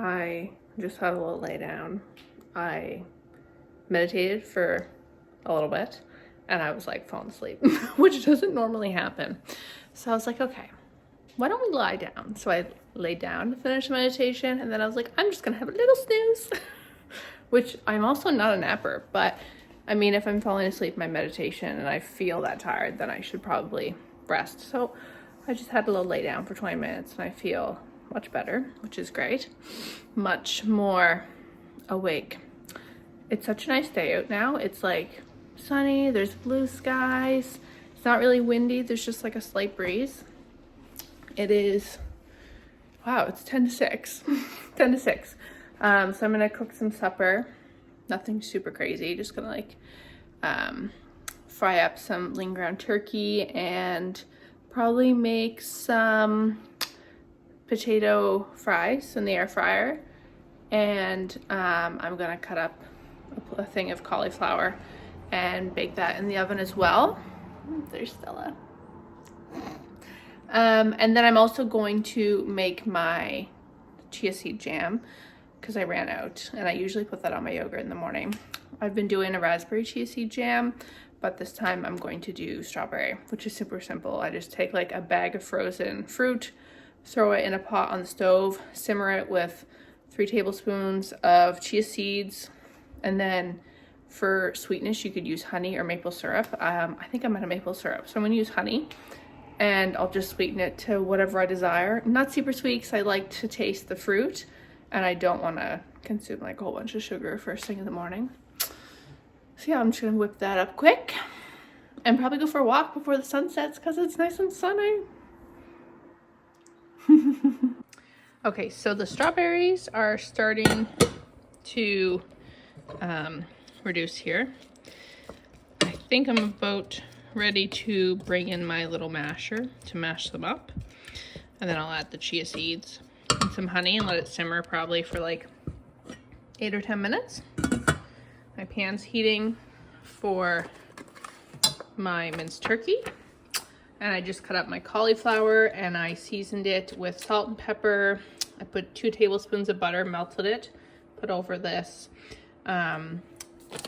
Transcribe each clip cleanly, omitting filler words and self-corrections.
I just had a little lay down. I meditated for a little bit and I was like falling asleep, which doesn't normally happen. So I was like, okay, why don't we lie down? So I laid down to finish the meditation, and then I was like, I'm just gonna have a little snooze, which I'm also not a napper, but I mean, if I'm falling asleep in my meditation and I feel that tired, then I should probably rest. So I just had a little lay down for 20 minutes and I feel much better, which is great. Much more awake. It's such a nice day out now. It's like sunny, there's blue skies. It's not really windy, there's just like a slight breeze. It is, wow, it's 10 to 6. 10 to 6. So I'm gonna cook some supper. Nothing super crazy, just gonna like fry up some lean ground turkey and probably make some potato fries in the air fryer. And I'm gonna cut up a thing of cauliflower and bake that in the oven as well. There's Stella. And then I'm also going to make my chia seed jam because I ran out, and I usually put that on my yogurt in the morning. I've been doing a raspberry chia seed jam, but this time I'm going to do strawberry, which is super simple. I just take like a bag of frozen fruit, throw it in a pot on the stove, simmer it with 3 tablespoons of chia seeds, and then for sweetness you could use honey or maple syrup. I think I'm out of maple syrup, so I'm gonna use honey, and I'll just sweeten it to whatever I desire. Not super sweet because I like to taste the fruit, and I don't want to consume like a whole bunch of sugar first thing in the morning. So yeah, I'm just gonna whip that up quick and probably go for a walk before the sun sets because it's nice and sunny. Okay, so the strawberries are starting to reduce here. I think I'm about ready to bring in my little masher to mash them up, and then I'll add the chia seeds and some honey and let it simmer probably for like 8 or 10 minutes. My pan's heating for my minced turkey, and I just cut up my cauliflower and I seasoned it with salt and pepper. I put 2 tablespoons of butter, melted it, put over this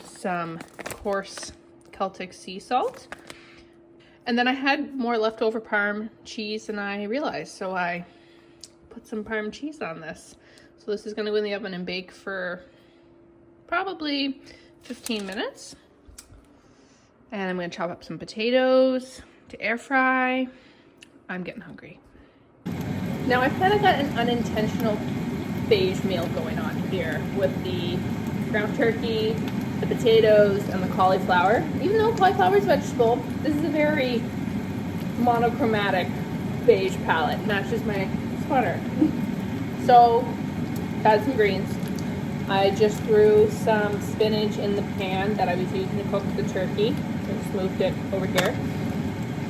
some coarse Celtic sea salt. And then I had more leftover Parm cheese than I realized, so I put some Parm cheese on this. So this is going to go in the oven and bake for probably 15 minutes. And I'm going to chop up some potatoes to air fry. I'm getting hungry. Now I've kind of got an unintentional beige meal going on here with the ground turkey, the potatoes, and the cauliflower. Even though cauliflower is vegetable, this is a very monochromatic beige palette. Matches my sweater. So, add some greens. I just threw some spinach in the pan that I was using to cook the turkey. I just moved it over here.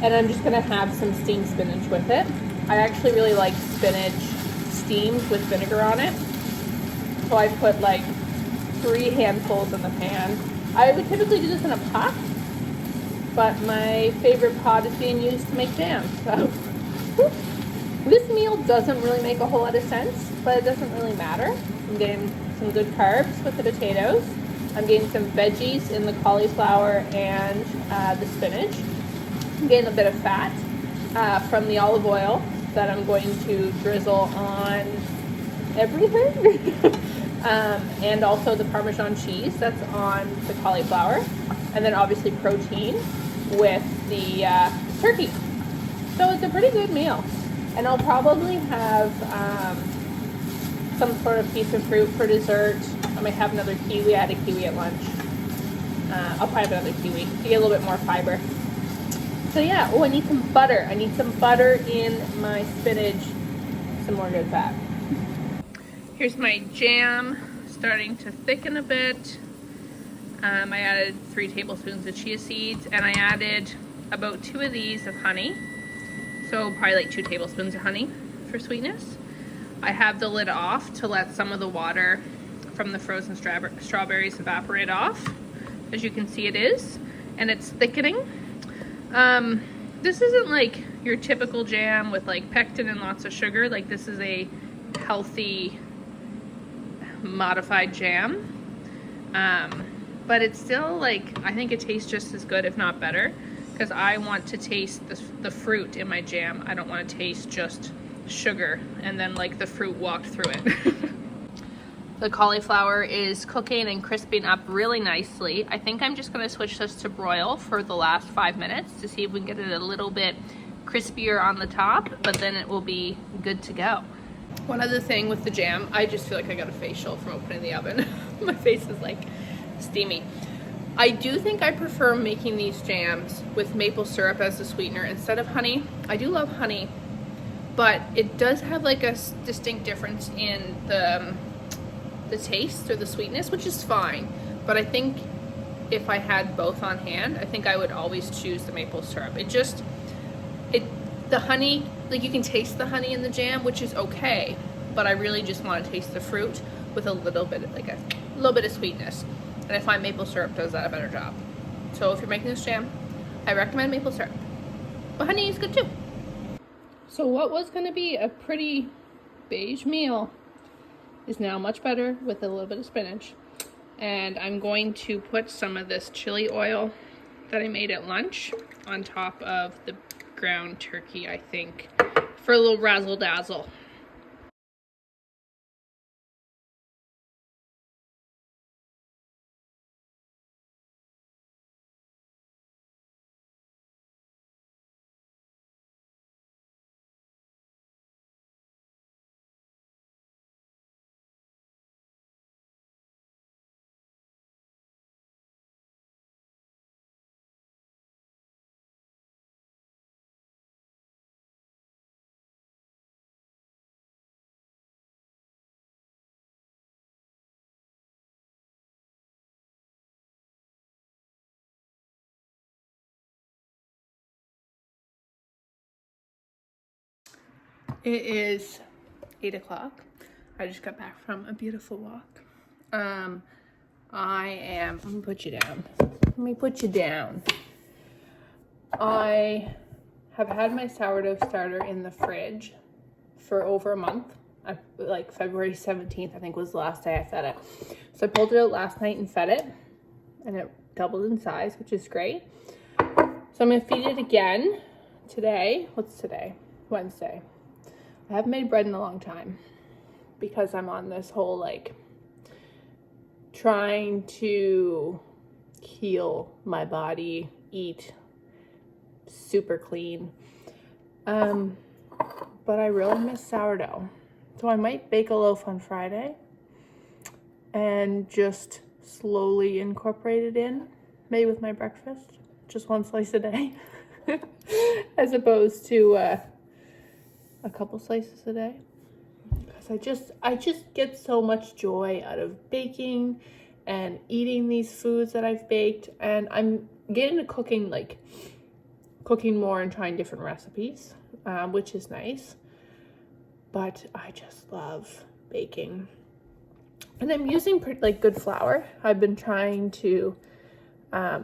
And I'm just gonna have some steamed spinach with it. I actually really like spinach steamed with vinegar on it. So I put like 3 handfuls in the pan. I would typically do this in a pot, but my favorite pot is being used to make jam. So this meal doesn't really make a whole lot of sense, but it doesn't really matter. I'm getting some good carbs with the potatoes. I'm getting some veggies in the cauliflower and the spinach. I'm getting a bit of fat from the olive oil that I'm going to drizzle on everything. And also the Parmesan cheese that's on the cauliflower. And then obviously protein with the turkey. So it's a pretty good meal. And I'll probably have some sort of piece of fruit for dessert. I might have another kiwi. I had a kiwi at lunch. I'll probably have another kiwi to get a little bit more fiber. So yeah, oh, I need some butter. I need some butter in my spinach. Some more good fat. Here's my jam, starting to thicken a bit. I added 3 tablespoons of chia seeds, and I added about 2 of these of honey. So probably like 2 tablespoons of honey for sweetness. I have the lid off to let some of the water from the frozen strawberries evaporate off. As you can see, it is, and it's thickening. This isn't like your typical jam with like pectin and lots of sugar. Like, this is a healthy modified jam. But it's still like, I think it tastes just as good, if not better, because I want to taste the fruit in my jam. I don't want to taste just sugar and then like the fruit walked through it. The cauliflower is cooking and crisping up really nicely. I think I'm just going to switch this to broil for the last 5 minutes to see if we can get it a little bit crispier on the top, but then it will be good to go. One other thing with the jam, I just feel like I got a facial from opening the oven. My face is like steamy. I do think I prefer making these jams with maple syrup as the sweetener instead of honey. I do love honey, but it does have like a distinct difference in the taste or the sweetness, which is fine. But I think if I had both on hand, I think I would always choose the maple syrup. The honey, like you can taste the honey in the jam, which is okay, but I really just want to taste the fruit with a little bit of sweetness. And I find maple syrup does that a better job. So if you're making this jam, I recommend maple syrup. But honey is good too. So what was going to be a pretty beige meal is now much better with a little bit of spinach. And I'm going to put some of this chili oil that I made at lunch on top of the ground turkey, I think, for a little razzle dazzle. It is 8 o'clock. I just got back from a beautiful walk. Let me put you down. Let me put you down. I have had my sourdough starter in the fridge for over a month. Like February 17th, I think was the last day I fed it. So I pulled it out last night and fed it, and it doubled in size, which is great. So I'm gonna feed it again today. What's today? Wednesday. I haven't made bread in a long time because I'm on this whole like trying to heal my body, eat super clean. But I really miss sourdough. So I might bake a loaf on Friday and just slowly incorporate it in, maybe with my breakfast, just one slice a day, as opposed to a couple slices a day, because I just get so much joy out of baking and eating these foods that I've baked, and I'm getting to cooking more and trying different recipes, which is nice. But I just love baking, and I'm using good flour. I've been trying to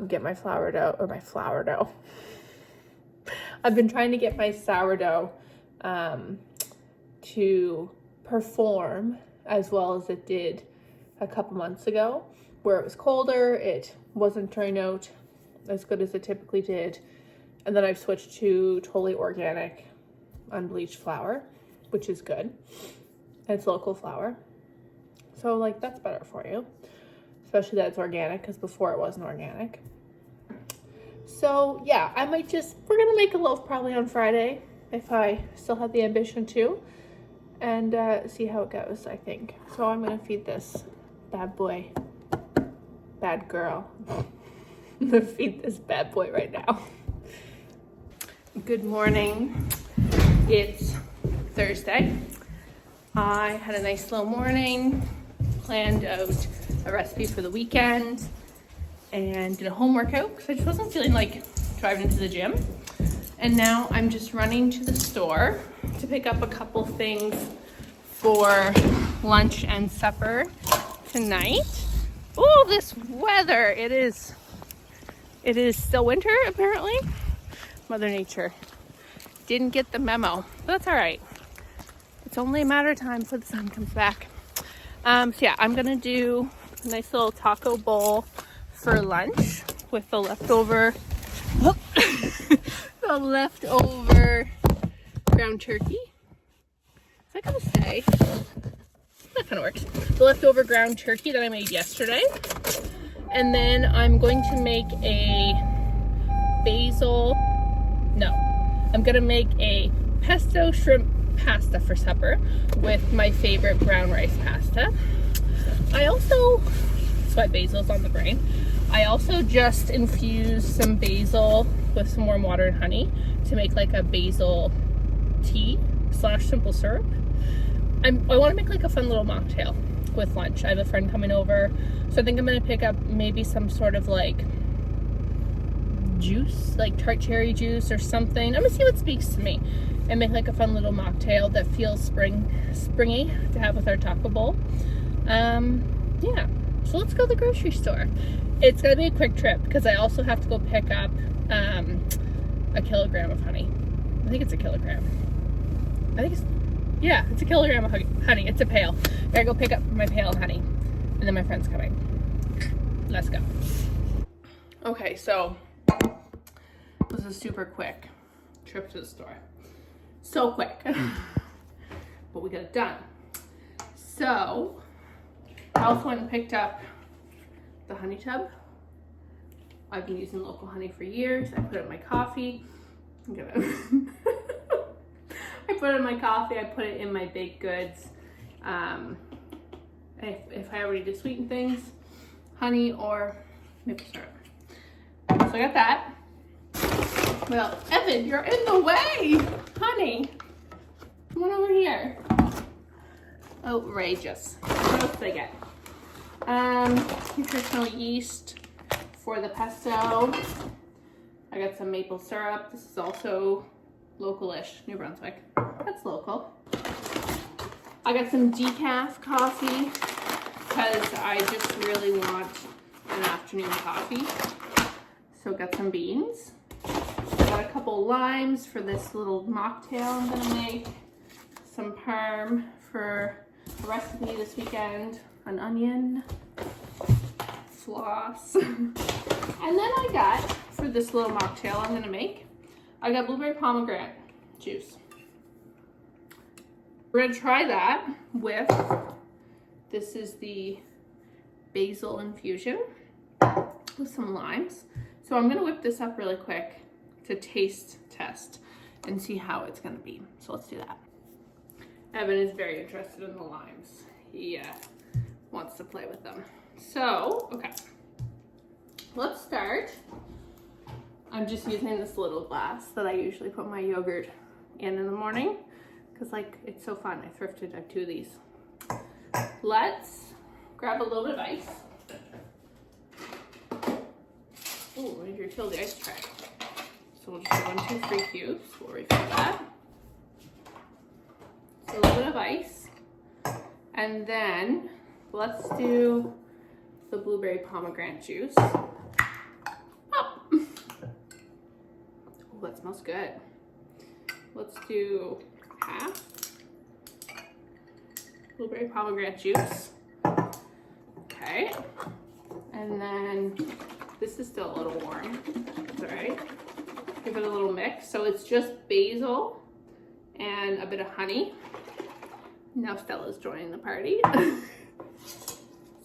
get my sourdough. I've been trying to get my sourdough to perform as well as it did a couple months ago, where it was colder, it wasn't turning out as good as it typically did. And then I've switched to totally organic, unbleached flour, which is good. And it's local flour. So like that's better for you, especially that it's organic, because before it wasn't organic. So yeah, we're gonna make a loaf probably on Friday, if I still have the ambition to, and see how it goes, I think. So I'm gonna feed this bad girl. I'm gonna feed this bad boy right now. Good morning. It's Thursday. I had a nice slow morning, planned out a recipe for the weekend, and did a home workout because I just wasn't feeling like driving to the gym. And now I'm just running to the store to pick up a couple things for lunch and supper tonight. Oh, this weather, it is still winter apparently. Mother Nature didn't get the memo, but that's all right. It's only a matter of time before the sun comes back. So yeah, I'm gonna do a nice little taco bowl for lunch with the leftover the leftover ground turkey. Is that gonna stay? That kind of works. The leftover ground turkey that I made yesterday. And then I'm going to make I'm gonna make a pesto shrimp pasta for supper with my favorite brown rice pasta. That's why basil's on the brain. I also just infused some basil with some warm water and honey to make like a basil tea / simple syrup. I want to make like a fun little mocktail with lunch. I have a friend coming over, so I think I'm going to pick up maybe some sort of like juice, like tart cherry juice or something. I'm going to see what speaks to me and make like a fun little mocktail that feels springy to have with our taco bowl. Yeah, so let's go to the grocery store. It's going to be a quick trip because I also have to go pick up a kilogram of honey. I think it's a kilogram. It's a kilogram of honey. It's a pail. I gotta go pick up my pail of honey. And then my friend's coming. Let's go. Okay, so this is a super quick trip to the store. So quick. But we got it done. So, I also went and picked up the honey tub. I've been using local honey for years. I put it in my coffee. I put it in my coffee, I put it in my baked goods. If I already do sweeten things, honey or maple syrup. So I got that. Well, Evan, you're in the way! Honey, come on over here. Outrageous. What else did I get? Nutritional yeast for the pesto. I got some maple syrup. This is also local-ish, New Brunswick. That's local. I got some decaf coffee because I just really want an afternoon coffee. So got some beans. Got a couple limes for this little mocktail I'm gonna make. Some parm for a recipe this weekend. An onion, floss. And then I got, for this little mocktail I'm gonna make, I got blueberry pomegranate juice. We're gonna try that with, this is the basil infusion with some limes. So I'm gonna whip this up really quick to taste test and see how it's gonna be. So let's do that. Evan is very interested in the limes. He wants to play with them. So, okay, let's start. I'm just using this little glass that I usually put my yogurt in the morning because like it's so fun. I thrifted, I have 2 of these. Let's grab a little bit of ice. Oh, we need to refill the ice tray. So we'll just do 1, 2, 3 cubes. We'll refill that. So a little bit of ice. And then let's do the blueberry pomegranate juice. That smells good. Let's do half blueberry pomegranate juice. Okay. And then this is still a little warm. That's all right. Give it a little mix. So it's just basil and a bit of honey. Now Stella's joining the party.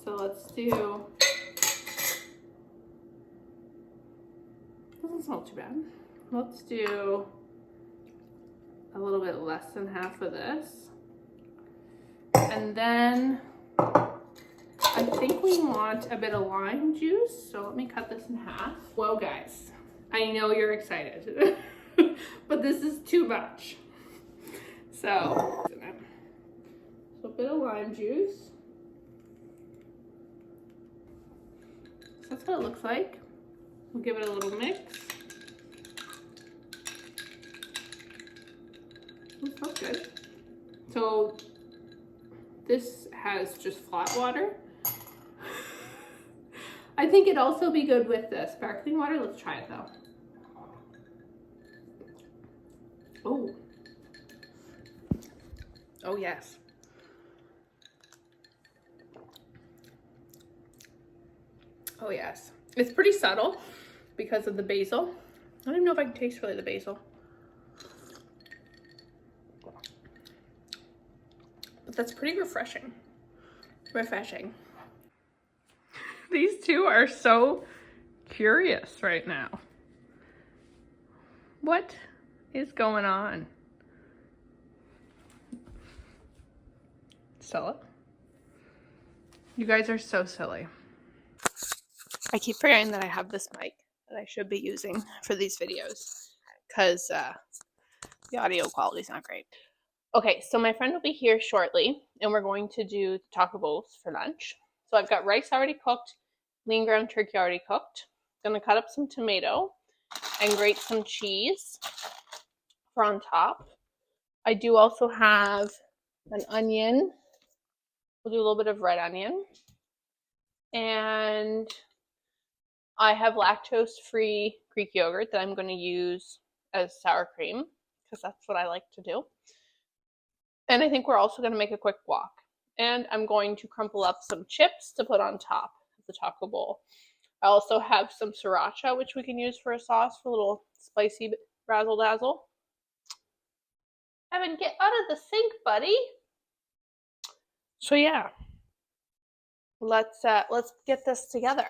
So let's do, doesn't smell too bad. Let's do a little bit less than half of this. And then I think we want a bit of lime juice. So let me cut this in half. Whoa, guys, I know you're excited, but this is too much. So a bit of lime juice. So that's what it looks like. We'll give it a little mix. That smells good. So this has just flat water. I think it'd also be good with the sparkling water. Let's try it though. Oh. Oh yes. Oh yes. It's pretty subtle because of the basil. I don't even know if I can taste really the basil. But that's pretty refreshing. Refreshing. These two are so curious right now. What is going on? Stella? You guys are so silly. I keep forgetting that I have this mic that I should be using for these videos because the audio quality is not great. Okay, so my friend will be here shortly and we're going to do taco bowls for lunch. So I've got rice already cooked, lean ground turkey already cooked. Gonna cut up some tomato and grate some cheese for on top. I do also have an onion. We'll do a little bit of red onion. And I have lactose-free Greek yogurt that I'm going to use as sour cream because that's what I like to do. And I think we're also going to make a quick guac. And I'm going to crumple up some chips to put on top of the taco bowl. I also have some sriracha, which we can use for a sauce for a little spicy razzle dazzle. Evan, get out of the sink, buddy. So yeah, let's get this together.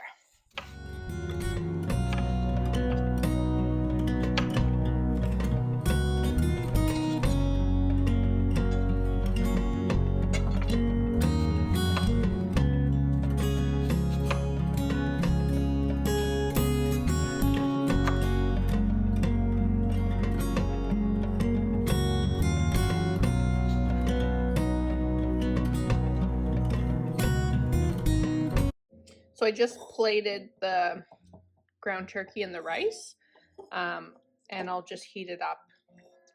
So I just plated the ground turkey and the rice, and I'll just heat it up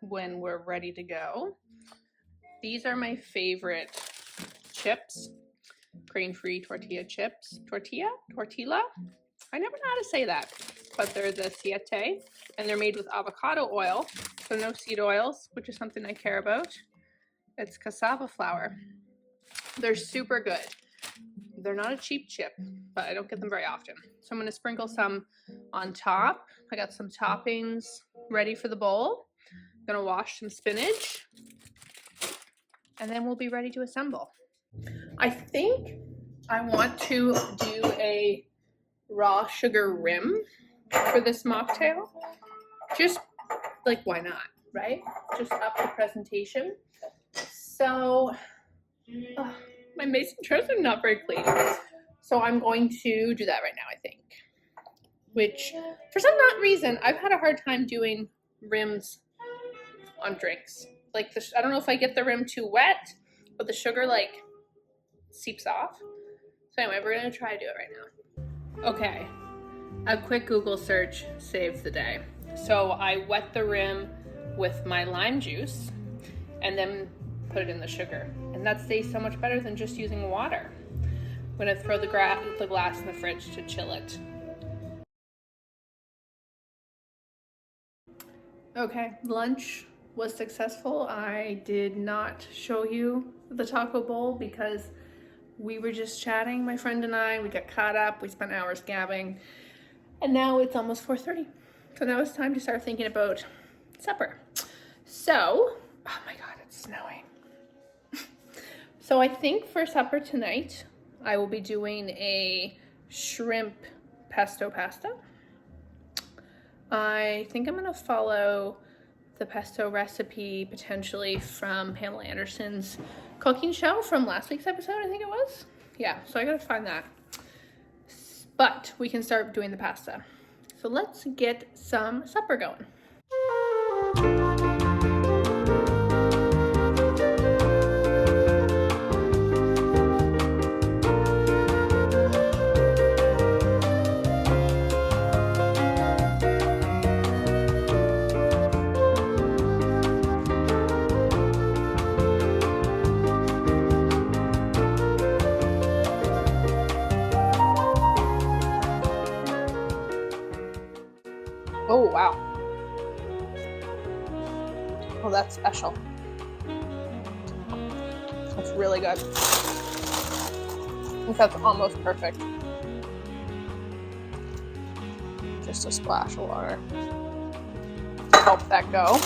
when we're ready to go. These are my favorite chips, grain-free tortilla chips. Tortilla? I never know how to say that, but they're the siete, and they're made with avocado oil, so no seed oils, which is something I care about. It's cassava flour. They're super good. They're not a cheap chip, but I don't get them very often. So I'm going to sprinkle some on top. I got some toppings ready for the bowl. I'm going to wash some spinach, and then we'll be ready to assemble. I think I want to do a raw sugar rim for this mocktail. Just like, why not, right? Just up the presentation. So, my mason jars are not very clean. So I'm going to do that right now, I think. Which, for some odd reason, I've had a hard time doing rims on drinks. Like, I don't know if I get the rim too wet, but the sugar, like, seeps off. So anyway, we're going to try to do it right now. Okay, a quick Google search saves the day. So I wet the rim with my lime juice and then put it in the sugar. And that stays so much better than just using water. I'm going to throw the glass in the fridge to chill it. Okay, lunch was successful. I did not show you the taco bowl because we were just chatting, my friend and I. We got caught up, we spent hours gabbing, and now it's almost 4:30. So now it's time to start thinking about supper. So, oh my God, it's snowing. So I think for supper tonight, I will be doing a shrimp pesto pasta. I think I'm gonna follow the pesto recipe potentially from Pamela Anderson's cooking show from last week's episode, I think it was. Yeah, so I gotta find that. But we can start doing the pasta. So let's get some supper going. Oh, wow. Oh, that's special. That's really good. I think that's almost perfect. just a splash of water to help that go.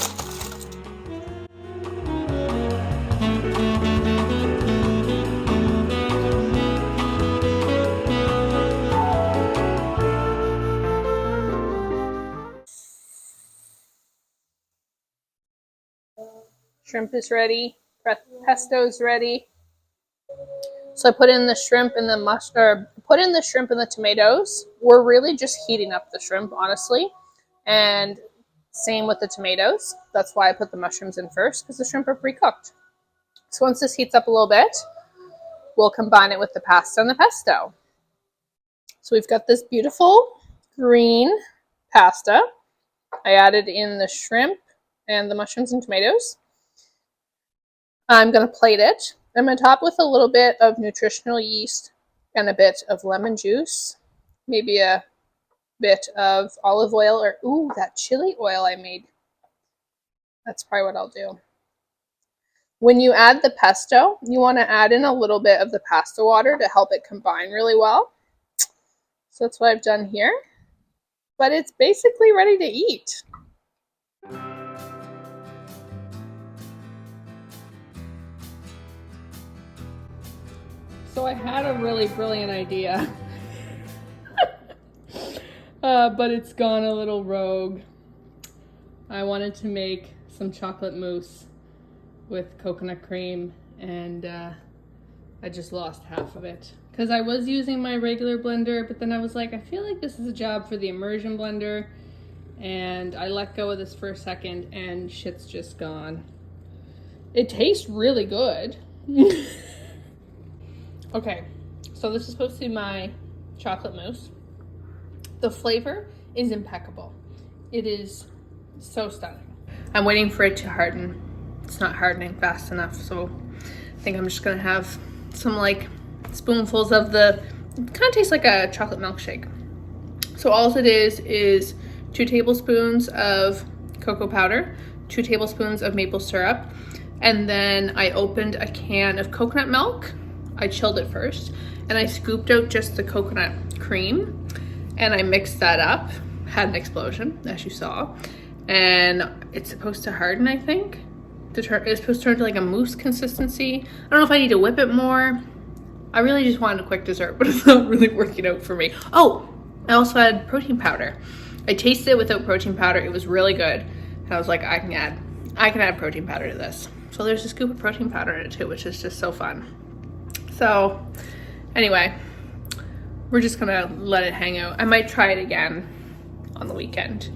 Shrimp is ready. Pesto's ready. So I put in the shrimp and the tomatoes. We're really just heating up the shrimp, honestly. And same with the tomatoes. That's why I put the mushrooms in first, because the shrimp are pre-cooked. So once this heats up a little bit, we'll combine it with the pasta and the pesto. So we've got this beautiful green pasta. I added in the shrimp and the mushrooms and tomatoes. I'm going to plate it. I'm going to top with a little bit of nutritional yeast and a bit of lemon juice, maybe a bit of olive oil, or ooh, that chili oil I made. That's probably what I'll do. When you add the pesto, you want to add in a little bit of the pasta water to help it combine really well. So that's what I've done here. But it's basically ready to eat. So I had a really brilliant idea, but it's gone a little rogue. I wanted to make some chocolate mousse with coconut cream, and I just lost half of it. Because I was using my regular blender, but then I was like, I feel like this is a job for the immersion blender, and I let go of this for a second, and shit's just gone. It tastes really good. Okay, so this is supposed to be my chocolate mousse. The flavor is impeccable. It is so stunning. I'm waiting for it to harden. It's not hardening fast enough, so I think I'm just gonna have some like spoonfuls of it kind of tastes like a chocolate milkshake. So all it is 2 tablespoons of cocoa powder, 2 tablespoons of maple syrup, and then I opened a can of coconut milk. I chilled it first, and I scooped out just the coconut cream, and I mixed that up. Had an explosion, as you saw, and it's supposed to harden, I think. It's supposed to turn to like a mousse consistency. I don't know if I need to whip it more. I really just wanted a quick dessert, but it's not really working out for me. Oh, I also had protein powder. I tasted it without protein powder. It was really good, and I was like, I can add protein powder to this. So there's a scoop of protein powder in it too, which is just so fun. So anyway, we're just gonna let it hang out. I might try it again on the weekend.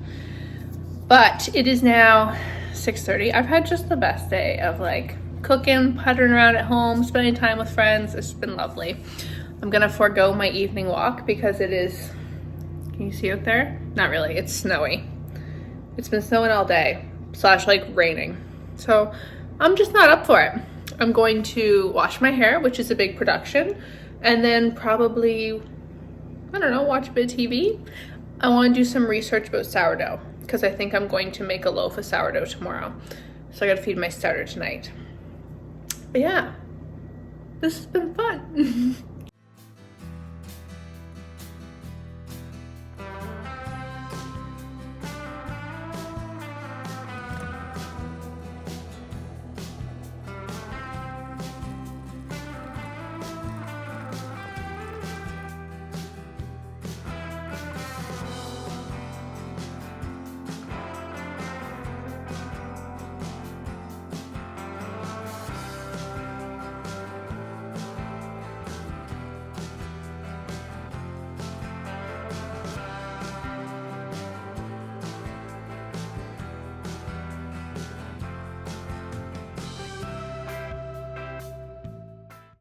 But it is now 6:30. I've had just the best day of like cooking, puttering around at home, spending time with friends. It's been lovely. I'm gonna forego my evening walk because it is, can you see out there? Not really, it's snowy. It's been snowing all day, / like raining. So I'm just not up for it. I'm going to wash my hair, which is a big production, and then probably, I don't know, watch a bit of TV. I want to do some research about sourdough because I think I'm going to make a loaf of sourdough tomorrow. So I gotta feed my starter tonight. But yeah, this has been fun.